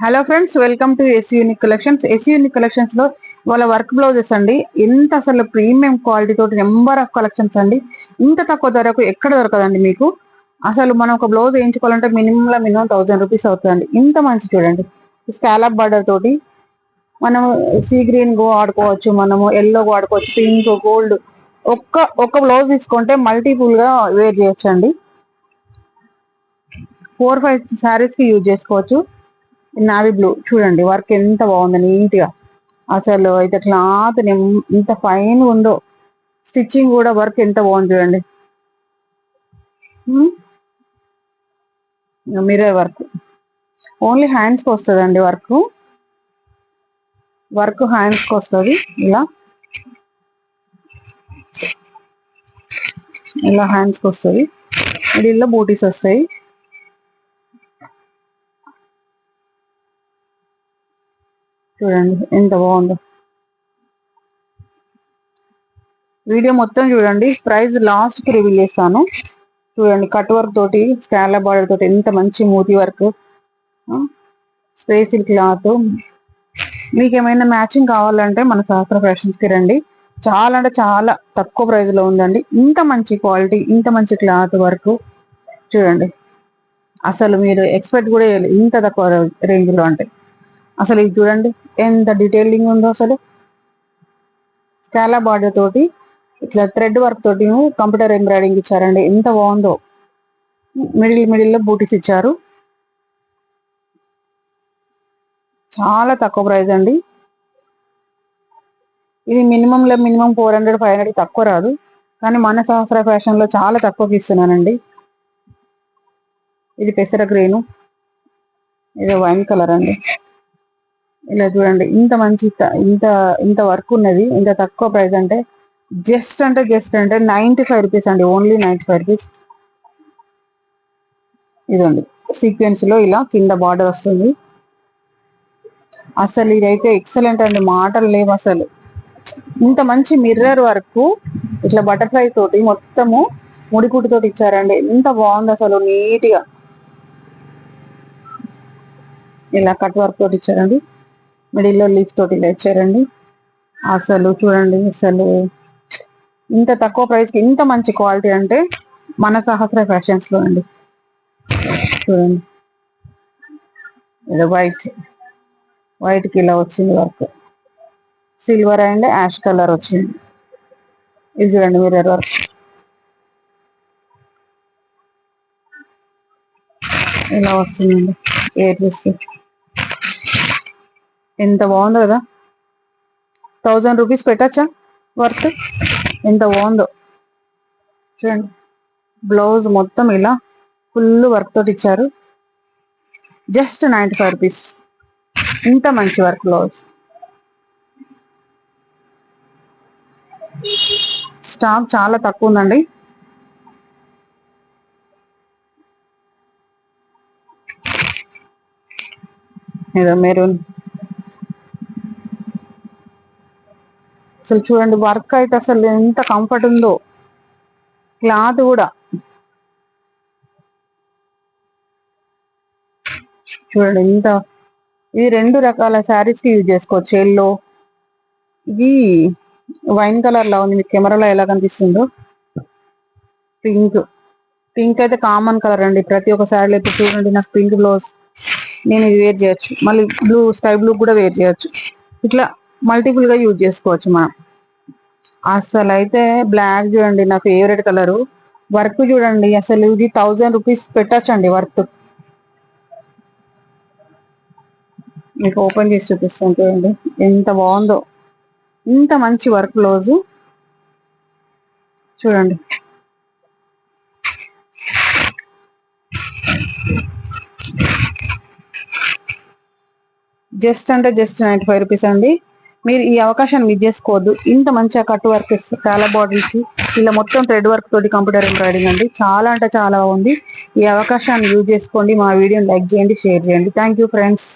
Hello friends, welcome to S Unique Collections. S Unique Collections లో వాళ్ళ work blouses అండి. ఎంత అసలు ప్రీమియం క్వాలిటీ తోటి నెంబర్ ఆఫ్ కలెక్షన్స్ అండి. ఇంత తక్కువ ధరకు ఎక్కడ దొరకదండి మీకు. అసలు మనం ఒక బ్లౌజ్ వేయించుకోవాలంటే మినిమం 1000 రూపీస్ అవుతుందండి. ఇంత మంచి చూడండి, స్కాలప్ బార్డర్ తోటి మనం సీ గ్రీన్ గో ఆడుకోవచ్చు, మనము ఎల్లో గో ఆడుకోవచ్చు, పింక్, గోల్డ్. ఒక్క బ్లౌజ్ తీసుకుంటే మల్టిపుల్ గా వేర్ చేయొచ్చు అండి. 4-5 శారీస్ కి యూజ్ చేసుకోవచ్చు. నావీ బ్లూ చూడండి, వర్క్ ఎంత బాగుంది, నీట్ గా. అసలు అయితే క్లాత్ ఎంత ఫైన్ ఉందో, స్టిచ్చింగ్ కూడా వర్క్ ఎంత బాగుంది చూడండి. మిర్రర్ వర్క్ ఓన్లీ హ్యాండ్స్ కి వస్తుంది అండి. వర్క్ హ్యాండ్స్ కి వస్తుంది. ఇలా హ్యాండ్స్ కి వస్తుంది. మిడిల్లో బూటీస్ వస్తాయి. చూడండి ఎంత బాగుందో. వీడియో మొత్తం చూడండి, ప్రైస్ లాస్ట్ కి రివీల్ చేస్తాను. చూడండి, కట్ వర్క్ తోటి, స్కాలప్ బార్డర్ తోటి ఎంత మంచి మూతి వర్క్, స్పేసిల్ క్లాత్. మీకు ఏమైనా మ్యాచింగ్ కావాలంటే మన సహస్ర ఫ్యాషన్స్ కి రండి. చాలా అంటే చాలా తక్కువ ప్రైస్ లో ఉందండి. ఇంత మంచి క్వాలిటీ, ఇంత మంచి క్లాత్ వర్క్ చూడండి. అసలు మీరు ఎక్స్పెక్ట్ కూడా చేయలేదు ఇంత తక్కువ రేంజ్ లో. అంటే అసలు ఇది చూడండి ఎంత డీటెయిలింగ్ ఉందో. అసలు స్కాలప్ బార్డర్ తోటి ఇట్లా థ్రెడ్ వర్క్ తోటి కంప్యూటర్ ఎంబ్రాయిడింగ్ ఇచ్చారండి. ఎంత బాగుందో. మిడిల్లో బూటీస్ ఇచ్చారు. చాలా తక్కువ ప్రైస్ అండి. ఇది మినిమం 400-500 తక్కువ రాదు. కానీ మన సహస్ర ఫ్యాషన్ లో చాలా తక్కువకి ఇస్తున్నానండి. ఇది పెసర గ్రీను, ఇది వైన్ కలర్ అండి. ఇలా చూడండి, ఇంత మంచి ఇంత వర్క్ ఉన్నది. ఇంత తక్కువ ప్రైస్ అంటే జస్ట్ 95 రూపీస్ అండి. Only 95 rupees. ఇదండి సీక్వెన్స్ లో ఇలా కింద బార్డర్ వస్తుంది. అసలు ఇదైతే ఎక్సలెంట్ అండి, మాటలు లేవు అసలు. ఇంత మంచి మిర్రర్ వర్క్ ఇట్లా బటర్ఫ్లై తోటి మొత్తము ముడికుట్టు తోటి ఇచ్చారండి. ఎంత బాగుంది అసలు, నీట్ గా. ఇలా కట్ వర్క్ తోటి ఇచ్చారండి. మిడిల్లో లీఫ్ తోటి ఇలా ఇచ్చారండి. అసలు చూడండి, అసలు ఇంత తక్కువ ప్రైస్ కి ఇంత మంచి క్వాలిటీ అంటే మన సహస్ర ఫ్యాషన్స్ లో అండి. చూడండి, ఇది వైట్ కి ఇలా వచ్చింది work. Silver and ash colour వచ్చింది. ఇది చూడండి మిర్రర్ వర్క్ ఇలా వస్తుందండి. వేర్ చూస్తే ఎంత బాగుందో కదా. 1000 రూపీస్ పెట్టచ్చా వర్త్. ఎంత బాగుందో చూడండి. బ్లౌజ్ మొత్తం ఇలా ఫుల్ వర్క్ తోటి ఇచ్చారు. Just 95 rupees. ఇంత మంచి వర్క్ బ్లౌజ్. స్టాక్ చాలా తక్కువ ఉందండి. ఏదో మెరూన్. అసలు చూడండి, వర్క్ అయితే అసలు ఎంత కంఫర్ట్ ఉందో. క్లాత్ కూడా చూడండి ఎంత. ఇది 2 రకాల శారీస్ కి యూజ్ చేసుకోవచ్చు. ఎల్లో, ఇది వైన్ కలర్ లా ఉంది, మీకు కెమెరాలో ఎలా కనిపిస్తుందో. పింక్ అయితే కామన్ కలర్ అండి ప్రతి ఒక్క శారీలో. ఇప్పుడు చూడండి, నాకు పింక్ బ్లౌజ్, నేను ఇది వేర్ చేయొచ్చు. మళ్ళీ స్కై బ్లూ కూడా వేర్ చేయొచ్చు. ఇట్లా మల్టిపుల్ గా యూజ్ చేసుకోవచ్చు మనం. అసలు అయితే బ్లాక్ చూడండి, నా ఫేవరెట్ కలరు. వర్క్ చూడండి, అసలు ఇది 1000 రూపీస్ పెట్టచ్చండి వర్త్. మీకు ఓపెన్ చేసి చూపిస్తాను చూడండి ఎంత బాగుందో. ఇంత మంచి వర్క్ బ్లౌజ్ చూడండి. జస్ట్ 95 రూపీస్ అండి. మీరు ఈ అవకాశాన్ని మిస్ చేసుకోవద్దు. ఇంత మంచిగా కట్ వర్క్, చాలా బాటిల్స్, ఇలా మొత్తం థ్రెడ్ వర్క్ తోటి కంప్యూటర్ ఎంబ్రాయిడింగ్ అండి. చాలా అంటే చాలా బాగుంది. ఈ అవకాశాన్ని యూజ్ చేసుకోండి. మా వీడియోని లైక్ చేయండి, షేర్ చేయండి. Thank you friends.